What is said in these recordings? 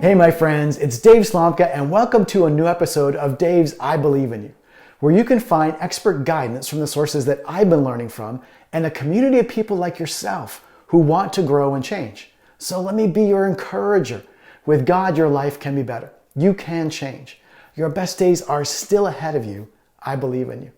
Hey my friends, it's Dave Slomka and welcome to a new episode of Dave's I Believe in You, where you can find expert guidance from the sources that I've been learning from and a community of people like yourself who want to grow and change. So let me be your encourager. With God, your life can be better. You can change. Your best days are still ahead of you. I believe in you.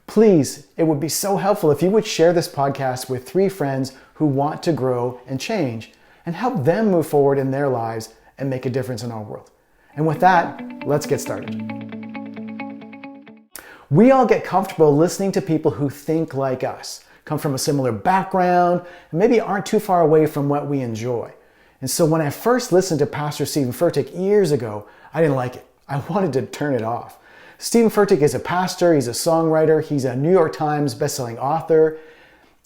Please, it would be so helpful if you would share this podcast with 3 friends who want to grow and change and help them move forward in their lives and make a difference in our world. And with that, let's get started. We all get comfortable listening to people who think like us, come from a similar background, and maybe aren't too far away from what we enjoy. And so when I first listened to Pastor Stephen Furtick years ago, I didn't like it. I wanted to turn it off. Stephen Furtick is a pastor, he's a songwriter, he's a New York Times bestselling author.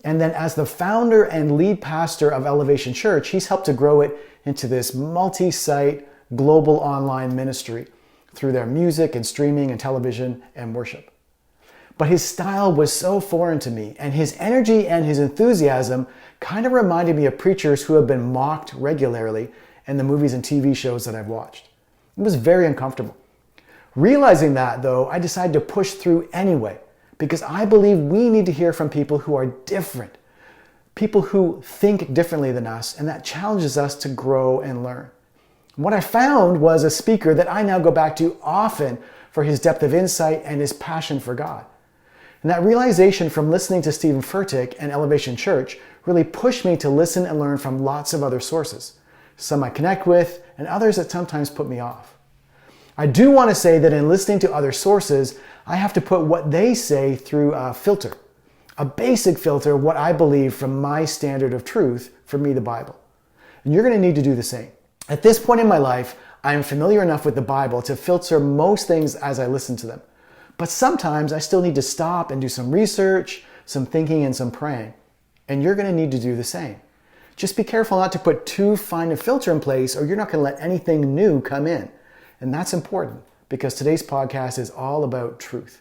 And then as the founder and lead pastor of Elevation Church, he's helped to grow it into this multi-site global online ministry through their music and streaming and television and worship. But his style was so foreign to me, and his energy and his enthusiasm kind of reminded me of preachers who have been mocked regularly in the movies and TV shows that I've watched. It was very uncomfortable. Realizing that, though, I decided to push through anyway, because I believe we need to hear from people who are different, people who think differently than us, and that challenges us to grow and learn. What I found was a speaker that I now go back to often for his depth of insight and his passion for God. And that realization from listening to Stephen Furtick and Elevation Church really pushed me to listen and learn from lots of other sources, some I connect with and others that sometimes put me off. I do want to say that in listening to other sources, I have to put what they say through a filter, a basic filter, what I believe from my standard of truth, for me, the Bible. And you're going to need to do the same. At this point in my life, I am familiar enough with the Bible to filter most things as I listen to them. But sometimes I still need to stop and do some research, some thinking, and some praying. And you're going to need to do the same. Just be careful not to put too fine a filter in place, or you're not going to let anything new come in. And that's important because today's podcast is all about truth.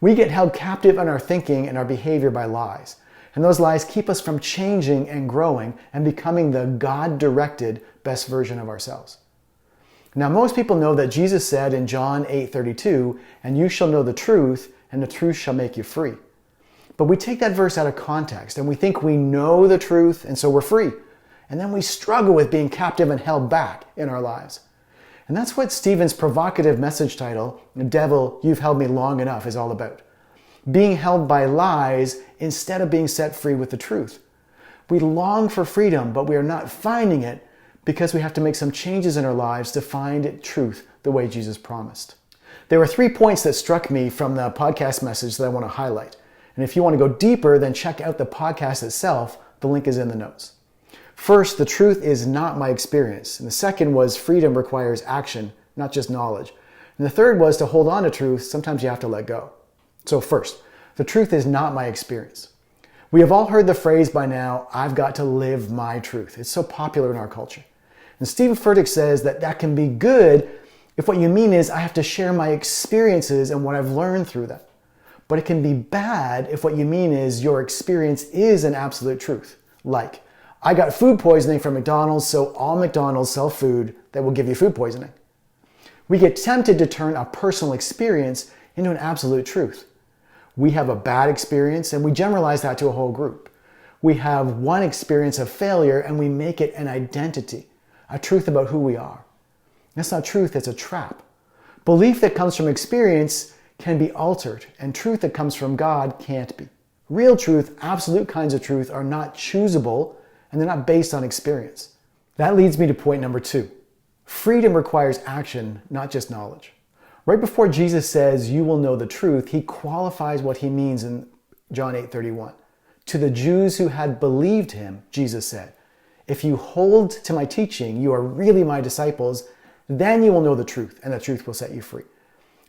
We get held captive in our thinking and our behavior by lies. And those lies keep us from changing and growing and becoming the God-directed best version of ourselves. Now, most people know that Jesus said in John 8:32, "And you shall know the truth, and the truth shall make you free." But we take that verse out of context and we think we know the truth and so we're free. And then we struggle with being captive and held back in our lives. And that's what Stephen's provocative message title, "Devil, You've Held Me Long Enough," is all about. Being held by lies instead of being set free with the truth. We long for freedom, but we are not finding it because we have to make some changes in our lives to find truth the way Jesus promised. There were 3 points that struck me from the podcast message that I want to highlight. And if you want to go deeper, then check out the podcast itself. The link is in the notes. First, the truth is not my experience. And the second was freedom requires action, not just knowledge. And the third was to hold on to truth, sometimes you have to let go. So first, the truth is not my experience. We have all heard the phrase by now, "I've got to live my truth." It's so popular in our culture. And Stephen Furtick says that that can be good if what you mean is I have to share my experiences and what I've learned through them. But it can be bad if what you mean is your experience is an absolute truth. Like, I got food poisoning from McDonald's, so all McDonald's sell food that will give you food poisoning. We get tempted to turn a personal experience into an absolute truth. We have a bad experience and we generalize that to a whole group. We have one experience of failure and we make it an identity, a truth about who we are. That's not truth, it's a trap. Belief that comes from experience can be altered, and truth that comes from God can't be. Real truth, absolute kinds of truth, are not choosable, and they're not based on experience. That leads me to point number 2. Freedom requires action, not just knowledge. Right before Jesus says, "You will know the truth," he qualifies what he means in John 8:31. To the Jews who had believed him, Jesus said, "If you hold to my teaching, you are really my disciples, then you will know the truth, and the truth will set you free."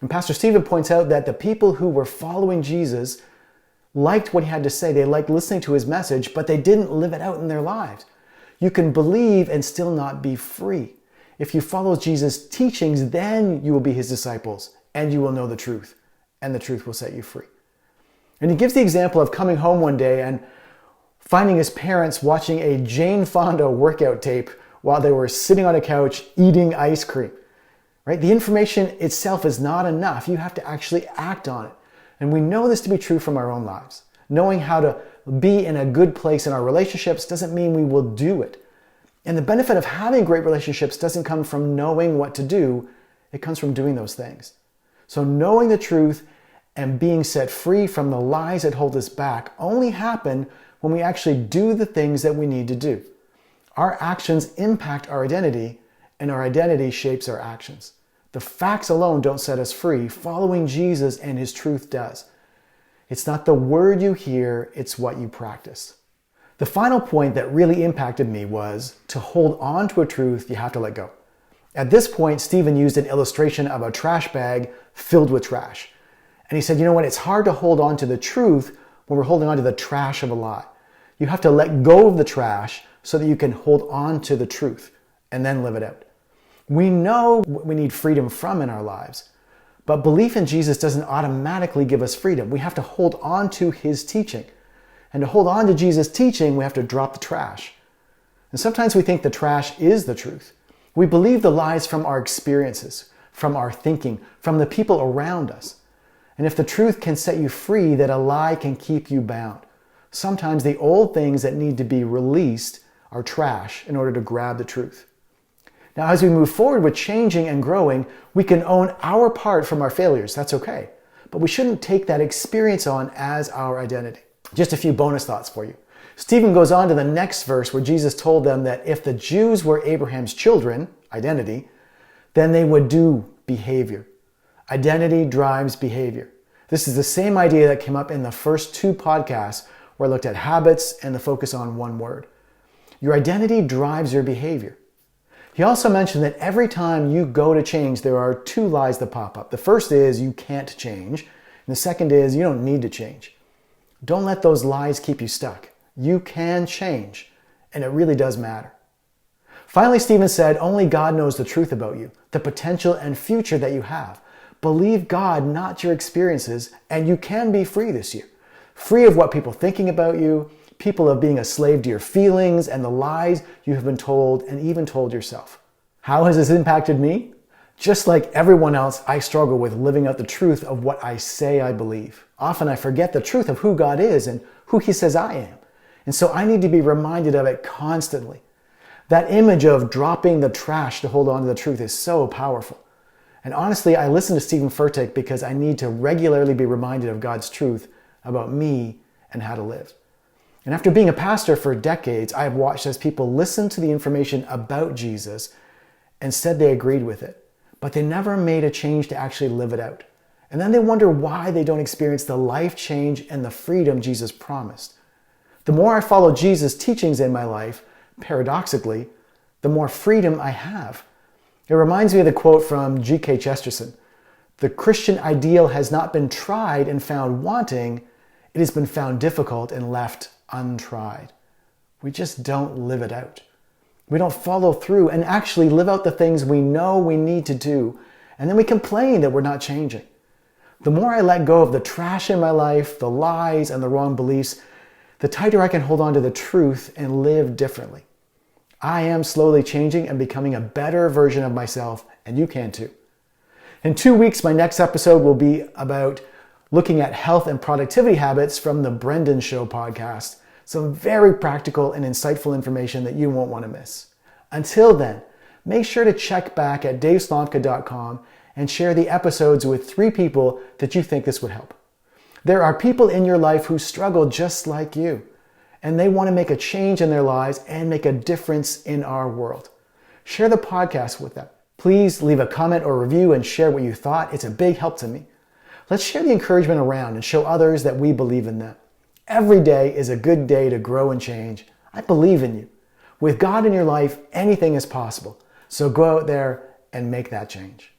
And Pastor Stephen points out that the people who were following Jesus liked what he had to say. They liked listening to his message, but they didn't live it out in their lives. You can believe and still not be free. If you follow Jesus' teachings, then you will be his disciples and you will know the truth, and the truth will set you free. And he gives the example of coming home one day and finding his parents watching a Jane Fonda workout tape while they were sitting on a couch eating ice cream. Right? The information itself is not enough. You have to actually act on it. And we know this to be true from our own lives. Knowing how to be in a good place in our relationships doesn't mean we will do it. And the benefit of having great relationships doesn't come from knowing what to do. It comes from doing those things. So knowing the truth and being set free from the lies that hold us back only happen when we actually do the things that we need to do. Our actions impact our identity, and our identity shapes our actions. The facts alone don't set us free. Following Jesus and his truth does. It's not the word you hear, it's what you practice. The final point that really impacted me was to hold on to a truth you have to let go. At this point, Stephen used an illustration of a trash bag filled with trash. And he said, you know what, it's hard to hold on to the truth when we're holding on to the trash of a lie. You have to let go of the trash so that you can hold on to the truth and then live it out. We know what we need freedom from in our lives, but belief in Jesus doesn't automatically give us freedom. We have to hold on to his teaching. And to hold on to Jesus' teaching, we have to drop the trash. And sometimes we think the trash is the truth. We believe the lies from our experiences, from our thinking, from the people around us. And if the truth can set you free, that a lie can keep you bound. Sometimes the old things that need to be released are trash in order to grab the truth. Now, as we move forward with changing and growing, we can own our part from our failures. That's okay. But we shouldn't take that experience on as our identity. Just a few bonus thoughts for you. Stephen goes on to the next verse where Jesus told them that if the Jews were Abraham's children, identity, then they would do behavior. Identity drives behavior. This is the same idea that came up in the first 2 podcasts where I looked at habits and the focus on one word. Your identity drives your behavior. He also mentioned that every time you go to change, there are 2 lies that pop up. The first is you can't change, and the second is you don't need to change. Don't let those lies keep you stuck. You can change, and it really does matter. Finally, Stephen said, only God knows the truth about you, the potential and future that you have. Believe God, not your experiences, and you can be free this year. Free of what people are thinking about you, people of being a slave to your feelings and the lies you have been told and even told yourself. How has this impacted me? Just like everyone else, I struggle with living out the truth of what I say I believe. Often I forget the truth of who God is and who he says I am. And so I need to be reminded of it constantly. That image of dropping the trash to hold on to the truth is so powerful. And honestly, I listen to Stephen Furtick because I need to regularly be reminded of God's truth about me and how to live. And after being a pastor for decades, I have watched as people listened to the information about Jesus and said they agreed with it, but they never made a change to actually live it out. And then they wonder why they don't experience the life change and the freedom Jesus promised. The more I follow Jesus' teachings in my life, paradoxically, the more freedom I have. It reminds me of the quote from G.K. Chesterton. The Christian ideal has not been tried and found wanting. It has been found difficult and left untried. We just don't live it out. We don't follow through and actually live out the things we know we need to do. And then we complain that we're not changing. The more I let go of the trash in my life, the lies and the wrong beliefs, the tighter I can hold on to the truth and live differently. I am slowly changing and becoming a better version of myself, and you can too. In 2 weeks, my next episode will be about looking at health and productivity habits from the Brendan Show podcast. Some very practical and insightful information that you won't want to miss. Until then, make sure to check back at daveslomka.com and share the episodes with 3 people that you think this would help. There are people in your life who struggle just like you, and they want to make a change in their lives and make a difference in our world. Share the podcast with them. Please leave a comment or review and share what you thought. It's a big help to me. Let's share the encouragement around and show others that we believe in them. Every day is a good day to grow and change. I believe in you. With God in your life, anything is possible. So go out there and make that change.